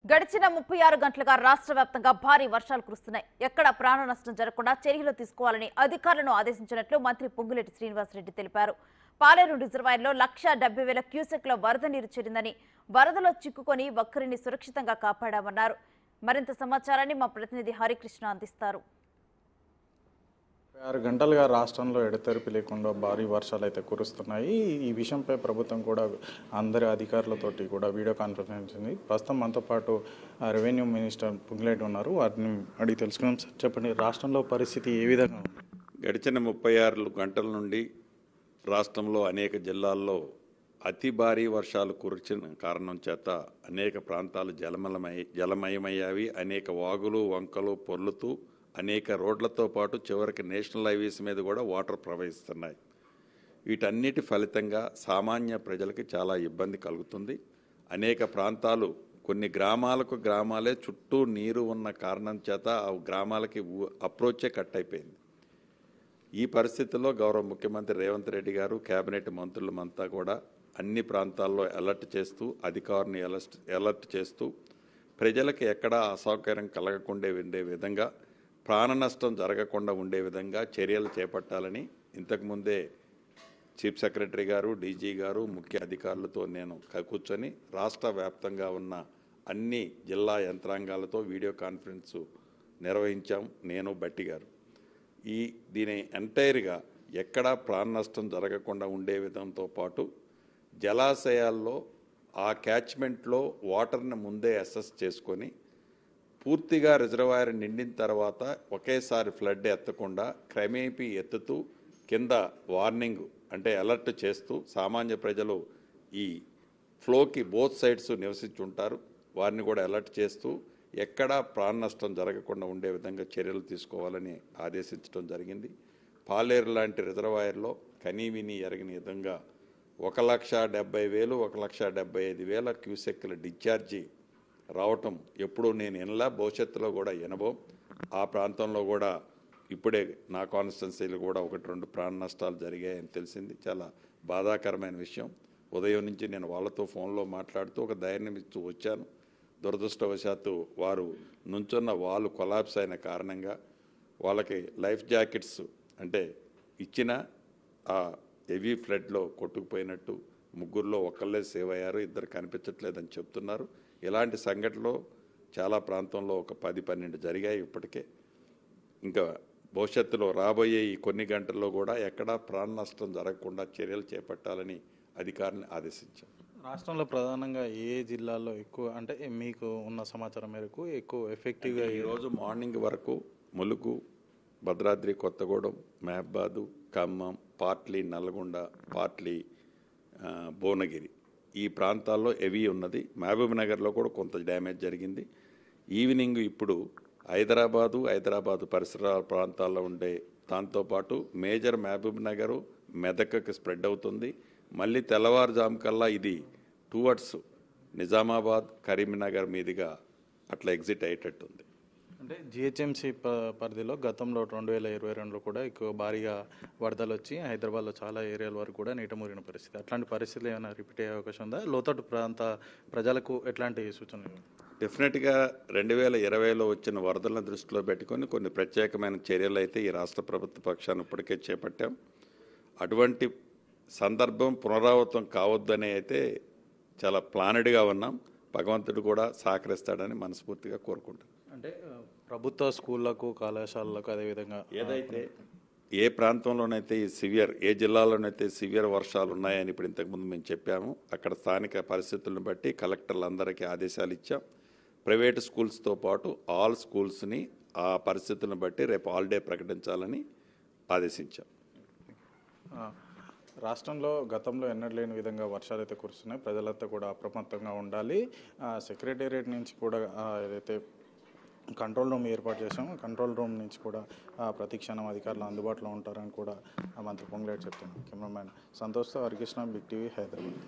గడిచిన 36 గంటలుగా రాష్ట్ర వ్యాప్తంగా భారీ వర్షాలు కురుస్తున్నాయి. ఎక్కడ ప్రాణ నష్టం జరగకుండా చర్యలు తీసుకోవాలని అధికారులను ఆదేశించినట్లు మంత్రి పొంగులేటి శ్రీనివాసరెడ్డి తెలిపారు. పాలేరు రిజర్వాయర్లో 1,70,000 క్యూసెక్ల వరద నీరు చేరిందని, వరదలో చిక్కుకొని ఒక్కరిని సురక్షితంగా కాపాడామన్నారు. మరింత సమాచారాన్ని మా ప్రతినిధి హరికృష్ణ అందిస్తారు. 6 గంటలుగా రాష్ట్రంలో ఎడతెరిపి లేకుండా భారీ వర్షాలు అయితే కురుస్తున్నాయి. ఈ విషయంపై ప్రభుత్వం కూడా అందరి అధికారులతోటి కూడా వీడియో కాన్ఫరెన్స్ ఉంది. ప్రస్తుతం మనతో పాటు రెవెన్యూ మినిస్టర్ పొంగులేటి ఉన్నారు. వారిని అడిగి తెలుసుకున్నాం. సార్, చెప్పండి, రాష్ట్రంలో పరిస్థితి ఏ విధంగా ఉంది? గడిచిన 36 గంటల నుండి రాష్ట్రంలో అనేక జిల్లాల్లో అతి భారీ వర్షాలు కురిసిన కారణం చేత అనేక ప్రాంతాలు జలమయమయ్యావి. అనేక వాగులు వంకలు పొర్లుతూ అనేక రోడ్లతో పాటు చివరికి నేషనల్ హైవేస్ మీద కూడా వాటర్ ప్రవహిస్తున్నాయి. వీటన్నిటి ఫలితంగా సామాన్య ప్రజలకి చాలా ఇబ్బంది కలుగుతుంది. అనేక ప్రాంతాలు కొన్ని గ్రామాలే చుట్టూ నీరు ఉన్న కారణం చేత ఆ గ్రామాలకి అప్రోచే కట్ అయిపోయింది. ఈ పరిస్థితుల్లో గౌరవ ముఖ్యమంత్రి రేవంత్ రెడ్డి గారు కేబినెట్ మంత్రులమంతా కూడా అన్ని ప్రాంతాల్లో అలర్ట్ చేస్తూ అధికారులను అలర్ట్ చేస్తూ ప్రజలకు ఎక్కడా అసౌకర్యం కలగకుండా ఉండే విధంగా, ప్రాణ నష్టం జరగకుండా ఉండే విధంగా చర్యలు చేపట్టాలని ఇంతకుముందే చీఫ్ సెక్రటరీ గారు, డీజీ గారు, ముఖ్య అధికారులతో నేను కూర్చొని రాష్ట్ర వ్యాప్తంగా ఉన్న అన్ని జిల్లా యంత్రాంగాలతో వీడియో కాన్ఫరెన్స్ నిర్వహించాం. నేను బట్టి గారు దీని ఎంటైర్గా ఎక్కడా ప్రాణ నష్టం జరగకుండా ఉండే విధంతో పాటు జలాశయాల్లో ఆ క్యాచ్మెంట్లో వాటర్ని ముందే అసెస్ చేసుకొని పూర్తిగా రిజర్వాయర్ నిండిన తర్వాత ఒకేసారి ఫ్లడ్ ఎత్తకుండా క్రమేపీ ఎత్తుతూ కింద వార్నింగ్ అంటే అలర్ట్ చేస్తూ సామాన్య ప్రజలు ఈ ఫ్లోకి బోత్ సైడ్స్ నివసించుంటారు, వారిని కూడా అలర్ట్ చేస్తూ ఎక్కడా ప్రాణ నష్టం జరగకుండా ఉండే విధంగా చర్యలు తీసుకోవాలని ఆదేశించడం జరిగింది. పాలేరు లాంటి రిజర్వాయర్లో కనీవిని ఎరగని విధంగా 1,70,000 1,75,000 క్యూసెక్ల డిశ్చార్జి రావటం ఎప్పుడూ నేను వినలా, భవిష్యత్తులో కూడా వినబోం. ఆ ప్రాంతంలో కూడా ఇప్పుడే నా కాన్స్టిట్యున్సీలో కూడా 1-2 ప్రాణ నష్టాలు జరిగాయని తెలిసింది. చాలా బాధాకరమైన విషయం. ఉదయం నుంచి నేను వాళ్ళతో ఫోన్లో మాట్లాడుతూ ఒక ధైర్యం ఇస్తూ వచ్చాను. దురదృష్టవశాత్తు వారు నుంచున్న వాళ్ళు కొలాప్స్ అయిన కారణంగా వాళ్ళకి లైఫ్ జాకెట్స్ అంటే ఇచ్చిన ఆ హెవీ ఫ్లడ్లో కొట్టుకుపోయినట్టు ముగ్గురులో ఒకళ్ళే సేవ్ అయ్యారు, 2 కనిపించట్లేదని చెప్తున్నారు. ఇలాంటి సంఘటనలు చాలా ప్రాంతంలో ఒక 10-12 జరిగాయి ఇప్పటికే. ఇంకా భవిష్యత్తులో రాబోయే ఈ కొన్ని గంటల్లో కూడా ఎక్కడా ప్రాణ నష్టం జరగకుండా చర్యలు చేపట్టాలని అధికారులను ఆదేశించారు. రాష్ట్రంలో ప్రధానంగా ఏ జిల్లాల్లో ఎక్కువ, అంటే మీకు ఉన్న సమాచారం మేరకు ఎక్కువ ఎఫెక్టివ్గా ఈరోజు మార్నింగ్ వరకు ములుగు, భద్రాద్రి కొత్తగూడెం, మహబాదు, ఖమ్మం, పార్ట్లీ నల్గొండ, పార్ట్లీ భువనగిరి ఈ ప్రాంతాల్లో హెవీ ఉన్నది. మహబూబ్ నగర్లో కూడా కొంత డ్యామేజ్ జరిగింది. ఈవినింగ్ ఇప్పుడు హైదరాబాదు పరిసర ప్రాంతాల్లో ఉండే దాంతోపాటు మేజర్ మహబూబ్ నగరు మెదక్కి స్ప్రెడ్ అవుతుంది. మళ్ళీ తెల్లవారుజాము కల్లా ఇది టువర్డ్స్ నిజామాబాద్, కరీంనగర్ మీదుగా అట్లా ఎగ్జిట్ అయ్యేటట్టుంది. అంటే జిహెచ్ఎంసీ పరిధిలో గతంలో 2022లో కూడా ఎక్కువ భారీగా వరదలు వచ్చి హైదరాబాద్లో చాలా ఏరియాల వరకు కూడా నీట మురిగిన పరిస్థితి. అట్లాంటి పరిస్థితులు ఏమైనా రిపీట్ అయ్యే అవకాశం ఉందా? లోతట్టు ప్రాంత ప్రజలకు ఎట్లాంటి సూచనలు? డెఫినెట్గా 2020లో వచ్చిన వరదలను దృష్టిలో పెట్టుకొని కొన్ని ప్రత్యేకమైన చర్యలు అయితే ఈ రాష్ట్ర ప్రభుత్వ పక్షాన్ని ఇప్పటికే చేపట్టాం. అటువంటి సందర్భం పునరావృతం కావద్దని అయితే చాలా ప్లానెడ్గా ఉన్నాం. భగవంతుడు కూడా సహకరిస్తాడని మనస్ఫూర్తిగా కోరుకుంటాం. అంటే ప్రభుత్వ స్కూళ్లకు, కళాశాలలకు అదేవిధంగా ఏదైతే ఏ ప్రాంతంలోనైతే ఈ ఏ జిల్లాలోనైతే సివియర్ వర్షాలు ఉన్నాయని ఇప్పుడు ఇంతకుముందు మేము చెప్పాము, అక్కడ స్థానిక పరిస్థితులను బట్టి కలెక్టర్లందరికీ ఆదేశాలు ఇచ్చాం. ప్రైవేటు స్కూల్స్తో పాటు ఆల్ స్కూల్స్ని ఆ పరిస్థితులను బట్టి రేపు హాలిడే ప్రకటించాలని ఆదేశించాం. రాష్ట్రంలో గతంలో ఎన్నడూ లేని విధంగా వర్షాలు అయితే కురుస్తున్నాయి. ప్రజలంతా కూడా అప్రమత్తంగా ఉండాలి. సెక్రటేరియట్ నుంచి కూడా ఏదైతే కంట్రోల్ రూమ్ ఏర్పాటు చేసామో కంట్రోల్ రూమ్ నుంచి కూడా ప్రతి క్షణం అధికారులు అందుబాటులో ఉంటారని కూడా మంత్రి పొంగులేటి చెప్తున్నారు. కెమెరామ్యాన్ సంతోష్తో హరికృష్ణ, బిగ్ టీవీ, హైదరాబాద్.